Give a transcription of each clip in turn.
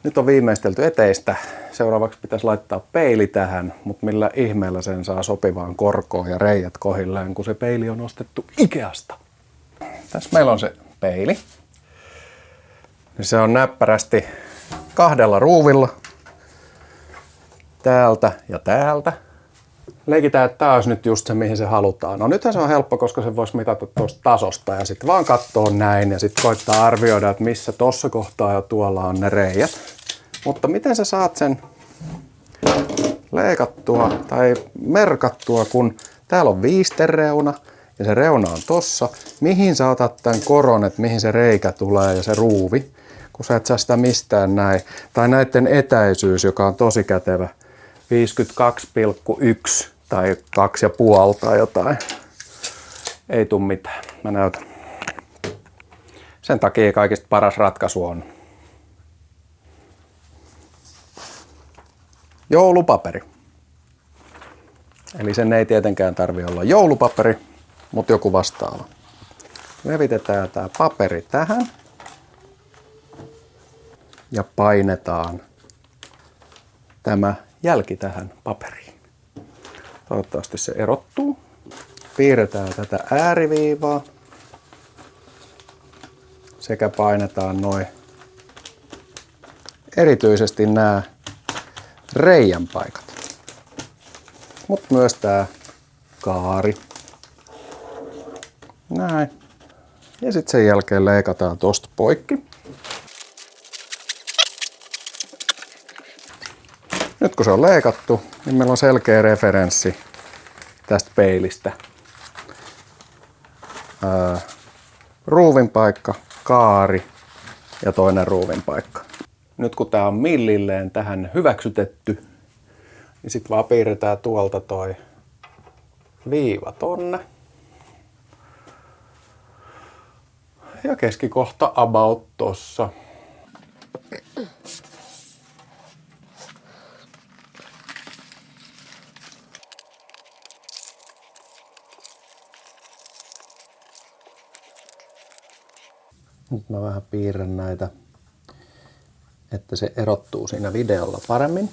Nyt on viimeistelty eteistä. Seuraavaksi pitäisi laittaa peili tähän, mutta millä ihmeellä sen saa sopivaan korkoon ja reijät kohilleen, kun se peili on ostettu Ikeasta. Tässä meillä on se peili. Se on näppärästi 2 ruuvilla. Täältä ja täältä. Leikitään, että tää olisi nyt just se, mihin se halutaan. No nythän se on helppo, koska se voisi mitata tuosta tasosta ja sitten vaan katsoa näin ja sitten koittaa arvioida, että missä tossa kohtaa ja tuolla on ne reijät. Mutta miten sä saat sen leikattua tai merkattua, kun täällä on viistereuna ja se reuna on tossa. Mihin sä otat tämän koron, että mihin se reikä tulee ja se ruuvi, kun sä et saa sitä mistään näin. Tai näiden etäisyys, joka on tosi kätevä. 52,1 tai 2,5 tai jotain. Ei tuu mitään. Mä näytän. Sen takia kaikista paras ratkaisu on joulupaperi. Eli sen ei tietenkään tarvi olla joulupaperi, mutta joku vastaava. Levitetään tää paperi tähän ja painetaan tämä jälki tähän paperiin. Toivottavasti se erottuu. Piirretään tätä ääriviivaa sekä painetaan noin erityisesti nämä reijän paikat. Mutta myös tää kaari. Näin. Ja sitten sen jälkeen leikataan tosta poikki. Nyt kun se on leikattu, niin meillä on selkeä referenssi tästä peilistä. Ruuvin paikka, kaari ja toinen ruuvin paikka. Nyt kun tää on millilleen tähän hyväksytetty, niin sit vaan piirretään tuolta toi viiva tonne. Ja keskikohta about tossa. Nyt mä vähän piirrän näitä, että se erottuu siinä videolla paremmin.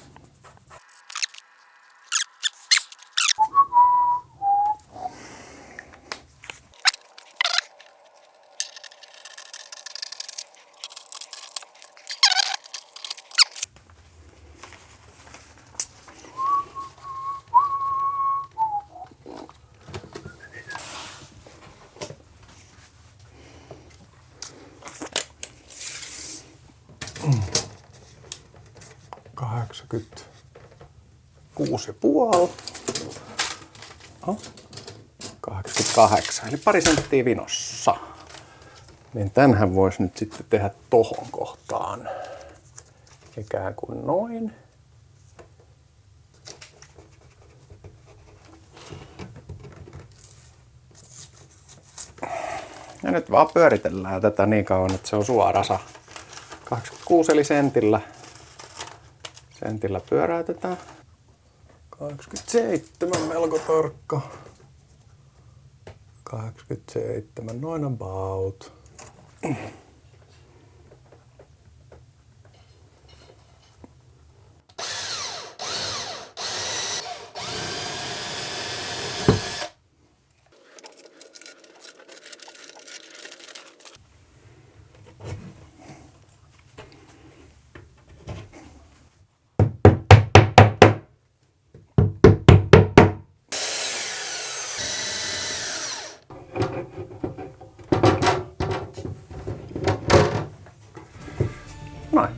Kuusi ja puoli. 88, eli pari senttiä vinossa. Niin tänhän voisi nyt sitten tehdä tohon kohtaan. Ikään kuin noin. Ja nyt vaan pyöritellään tätä niin kauan, että se on suorassa. 26 eli sentillä pyöräytetään. 87 melko tarkka. 87, noin about. Noin.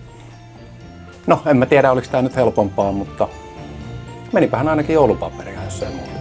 No, en mä tiedä oliko tää nyt helpompaa, mutta menipähän ainakin joulupaperia, jos ei muuta.